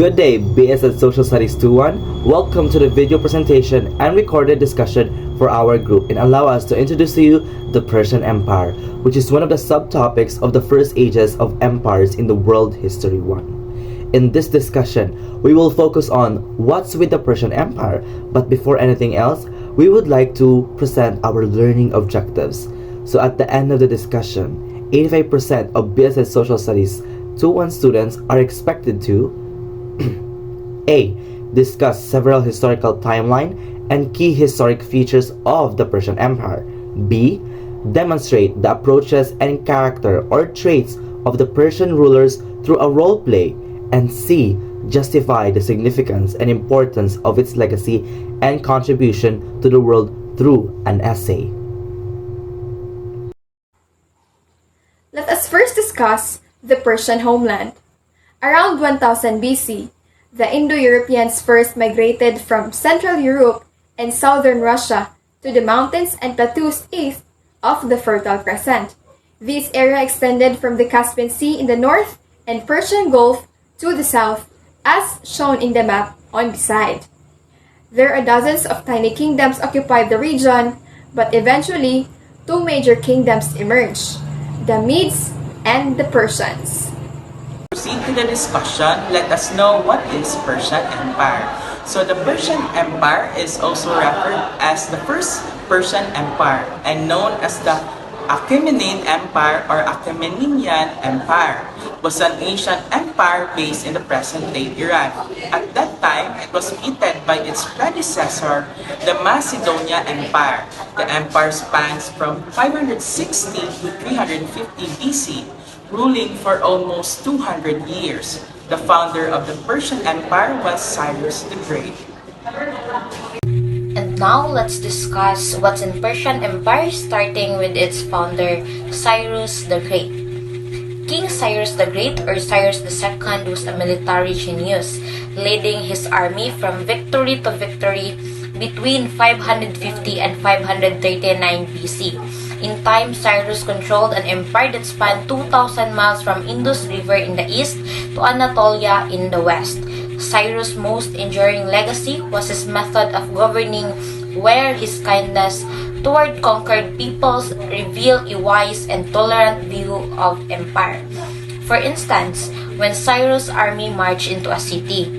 Good day, BSS Social Studies 2-1. Welcome to the video presentation and recorded discussion for our group, and allow us to introduce to you the Persian Empire, which is one of the subtopics of the first ages of empires in the world history 1. In this discussion, we will focus on what's with the Persian Empire, but before anything else, we would like to present our learning objectives. So at the end of the discussion, 85% of BSS Social Studies 2-1 students are expected to A. Discuss several historical timeline and key historic features of the Persian Empire. B. Demonstrate the approaches and character or traits of the Persian rulers through a role play. And C. Justify the significance and importance of its legacy and contribution to the world through an essay. Let us first discuss the Persian homeland. Around 1000 BC, the Indo-Europeans first migrated from Central Europe and southern Russia to the mountains and plateaus east of the Fertile Crescent. This area extended from the Caspian Sea in the north and Persian Gulf to the south, as shown in the map on the side. There are dozens of tiny kingdoms occupied the region, but eventually, two major kingdoms emerged: the Medes and the Persians. Proceed to the discussion, let us know what is Persian Empire. So the Persian Empire is also referred as the first Persian Empire and known as the Achaemenid Empire or Achaemenid Empire. It was an ancient empire based in the present-day Iran. At that time, it was beaten by its predecessor, the Macedonian Empire. The empire spans from 560 to 350 BC. Ruling for almost 200 years. The founder of the Persian Empire was Cyrus the Great. And now let's discuss what's in Persian Empire, starting with its founder, Cyrus the Great. King Cyrus the Great, or Cyrus II, was a military genius, leading his army from victory to victory between 550 and 539 BC. In time, Cyrus controlled an empire that spanned 2,000 miles from Indus River in the east to Anatolia in the west. Cyrus' most enduring legacy was his method of governing, where his kindness toward conquered peoples revealed a wise and tolerant view of empire. For instance, when Cyrus' army marched into a city,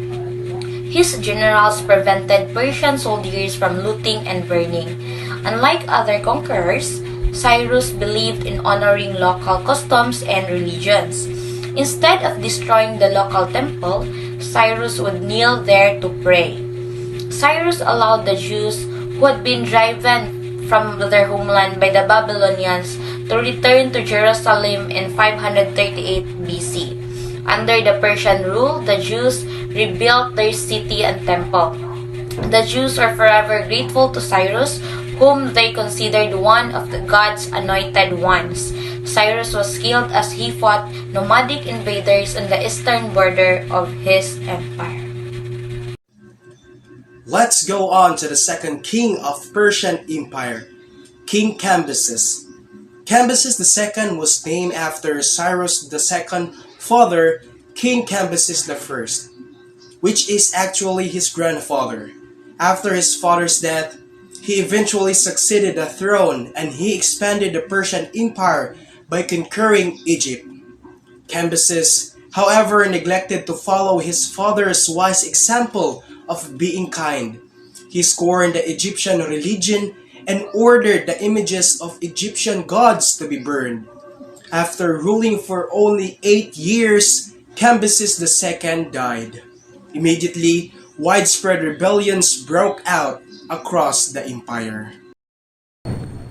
his generals prevented Persian soldiers from looting and burning. Unlike other conquerors, Cyrus believed in honoring local customs and religions. Instead of destroying the local temple, Cyrus would kneel there to pray. Cyrus allowed the Jews who had been driven from their homeland by the Babylonians to return to Jerusalem in 538 BC. Under the Persian rule, the Jews rebuilt their city and temple. The Jews are forever grateful to Cyrus, whom they considered one of the God's anointed ones. Cyrus was killed as he fought nomadic invaders on the eastern border of his empire. Let's go on to the second king of Persian Empire, King Cambyses. Cambyses II was named after Cyrus II's father, King Cambyses I, which is actually his grandfather. After his father's death, he eventually succeeded the throne, and he expanded the Persian Empire by conquering Egypt. Cambyses, however, neglected to follow his father's wise example of being kind. He scorned the Egyptian religion and ordered the images of Egyptian gods to be burned. After ruling for only 8 years, Cambyses II died. Immediately, widespread rebellions broke out across the empire.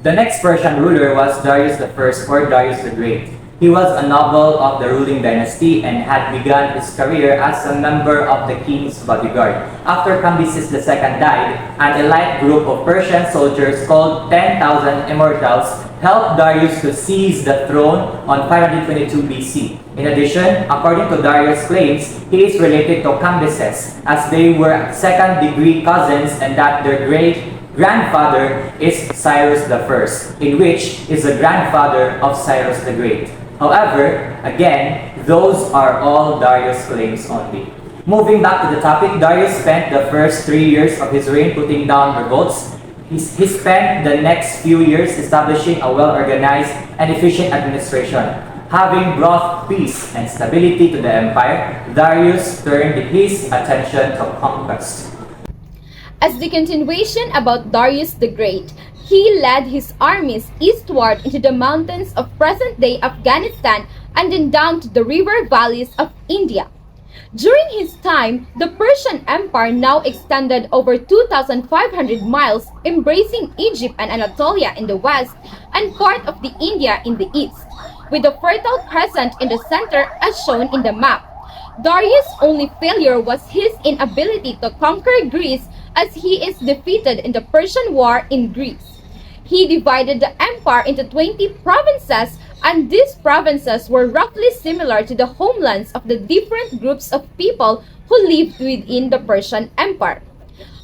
The next Persian ruler was Darius I, or Darius the Great. He was a noble of the ruling dynasty and had begun his career as a member of the king's bodyguard. After Cambyses II died, an elite group of Persian soldiers called 10,000 Immortals helped Darius to seize the throne on 522 BC. In addition, according to Darius' claims, he is related to Cambyses, as they were second-degree cousins, and that their great-grandfather is Cyrus I, in which is the grandfather of Cyrus the Great. However, again, those are all Darius' claims only. Moving back to the topic, Darius spent the first 3 years of his reign putting down revolts. He spent the next few years establishing a well-organized and efficient administration. Having brought peace and stability to the empire, Darius turned his attention to conquest. As the continuation about Darius the Great, he led his armies eastward into the mountains of present-day Afghanistan and then down to the river valleys of India. During his time, the Persian Empire now extended over 2,500 miles, embracing Egypt and Anatolia in the west and part of the India in the east, with the Fertile Crescent in the center as shown in the map. Darius' only failure was his inability to conquer Greece, as he is defeated in the Persian War in Greece. He divided the empire into 20 provinces, and these provinces were roughly similar to the homelands of the different groups of people who lived within the Persian Empire.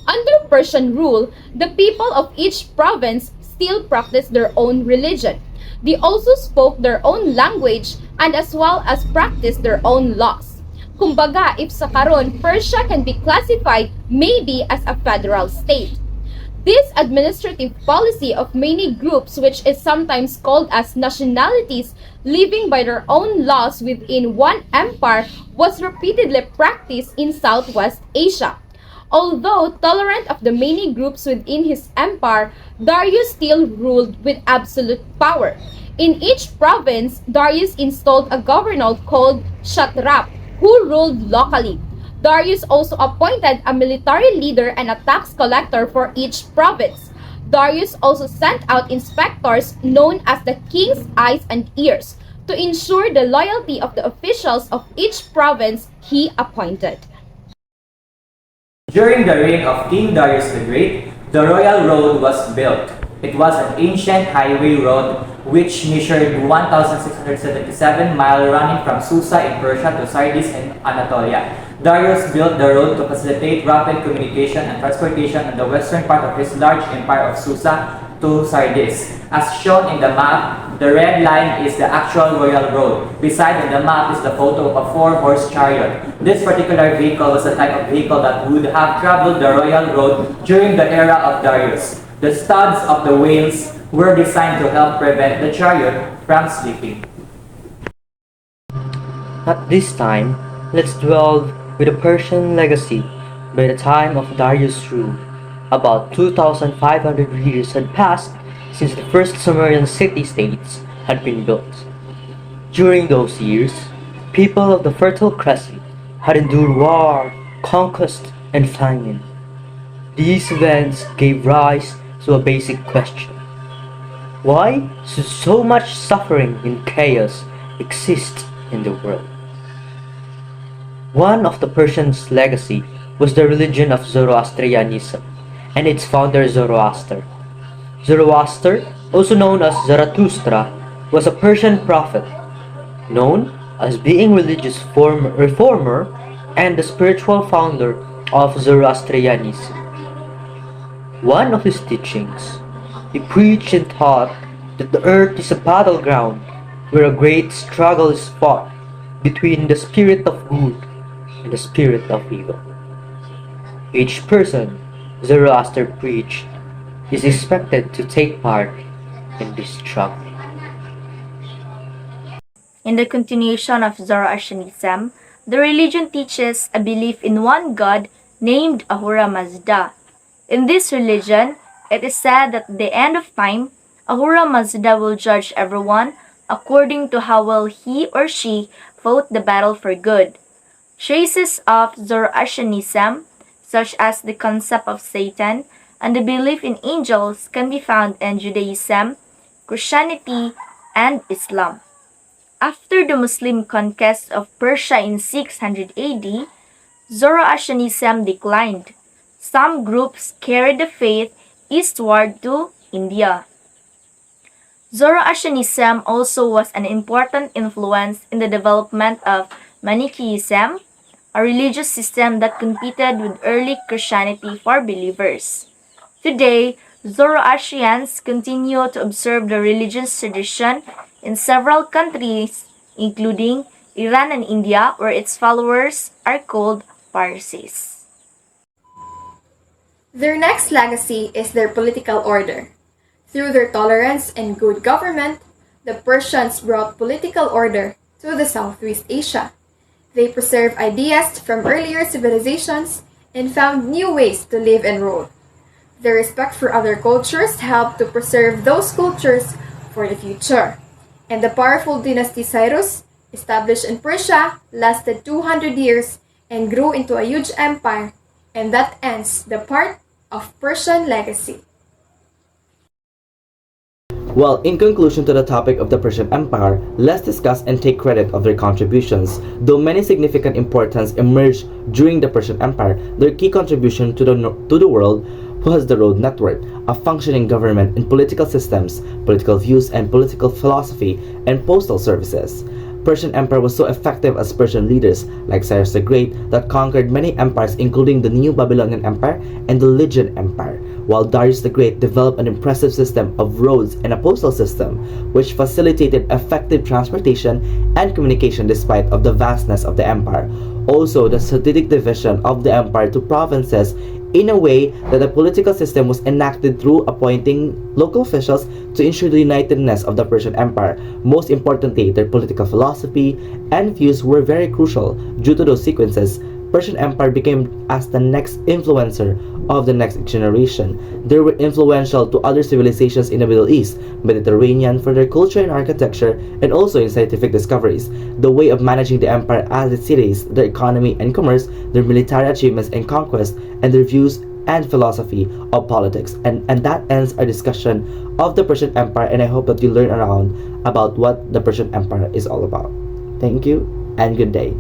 Under Persian rule, the people of each province still practiced their own religion. They also spoke their own language and as well as practiced their own laws. Kumbaga, if sa karon, Persia can be classified maybe as a federal state. This administrative policy of many groups, which is sometimes called as nationalities, living by their own laws within one empire, was repeatedly practiced in Southwest Asia. Although tolerant of the many groups within his empire, Darius still ruled with absolute power. In each province, Darius installed a governor called Shatrap, who ruled locally. Darius also appointed a military leader and a tax collector for each province. Darius also sent out inspectors known as the king's eyes and ears to ensure the loyalty of the officials of each province he appointed. During the reign of King Darius the Great, the Royal Road was built. It was an ancient highway road which measured 1,677 miles running from Susa in Persia to Sardis in Anatolia. Darius built the road to facilitate rapid communication and transportation in the western part of his large empire of Susa to Sardis. As shown in the map, the red line is the actual royal road. Beside in the map is the photo of a 4-horse chariot. This particular vehicle was a type of vehicle that would have traveled the royal road during the era of Darius. The studs of the wheels were designed to help prevent the chariot from slipping. At this time, let's dwell with the Persian legacy. By the time of Darius' rule, about 2,500 years had passed since the first Sumerian city-states had been built. During those years, people of the Fertile Crescent had endured war, conquest, and famine. These events gave rise to a basic question. Why should so much suffering and chaos exist in the world? One of the Persians' legacy was the religion of Zoroastrianism and its founder Zoroaster. Zoroaster, also known as Zarathustra, was a Persian prophet, known as being religious reformer and the spiritual founder of Zoroastrianism. One of his teachings, he preached and taught that the earth is a battleground where a great struggle is fought between the spirit of good and the spirit of evil. Each person Zoroaster preached is expected to take part in this struggle. In the continuation of Zoroastrianism, the religion teaches a belief in one god named Ahura Mazda. In this religion, it is said that at the end of time, Ahura Mazda will judge everyone according to how well he or she fought the battle for good. Traces of Zoroastrianism, such as the concept of Satan and the belief in angels, can be found in Judaism, Christianity, and Islam. After the Muslim conquest of Persia in 600 AD, Zoroastrianism declined. Some groups carried the faith eastward to India. Zoroastrianism also was an important influence in the development of Manichaeism, a religious system that competed with early Christianity for believers. Today, Zoroastrians continue to observe the religious tradition in several countries, including Iran and India, where its followers are called Parsis. Their next legacy is their political order. Through their tolerance and good government, the Persians brought political order to the Southeast Asia. They preserved ideas from earlier civilizations and found new ways to live and rule. Their respect for other cultures helped to preserve those cultures for the future. And the powerful dynasty Cyrus, established in Persia, lasted 200 years and grew into a huge empire. And that ends the part of Persian legacy. Well, in conclusion to the topic of the Persian Empire, let's discuss and take credit of their contributions. Though many significant importance emerged during the Persian Empire, their key contribution to the world was the road network, a functioning government and political systems, political views and political philosophy, and postal services. Persian Empire was so effective as Persian leaders like Cyrus the Great that conquered many empires including the New Babylonian Empire and the Lydian Empire, while Darius the Great developed an impressive system of roads and a postal system which facilitated effective transportation and communication despite of the vastness of the empire. Also, the strategic division of the empire to provinces in a way that the political system was enacted through appointing local officials to ensure the unitedness of the Persian Empire. Most importantly, their political philosophy and views were very crucial. Due to those sequences, Persian Empire became as the next influencer of the next generation. They were influential to other civilizations in the Middle East, Mediterranean for their culture and architecture, and also in scientific discoveries. The way of managing the empire as its cities, their economy and commerce, their military achievements and conquest, and their views and philosophy of politics. And that ends our discussion of the Persian Empire, and I hope that you learn around about what the Persian Empire is all about. Thank you and good day.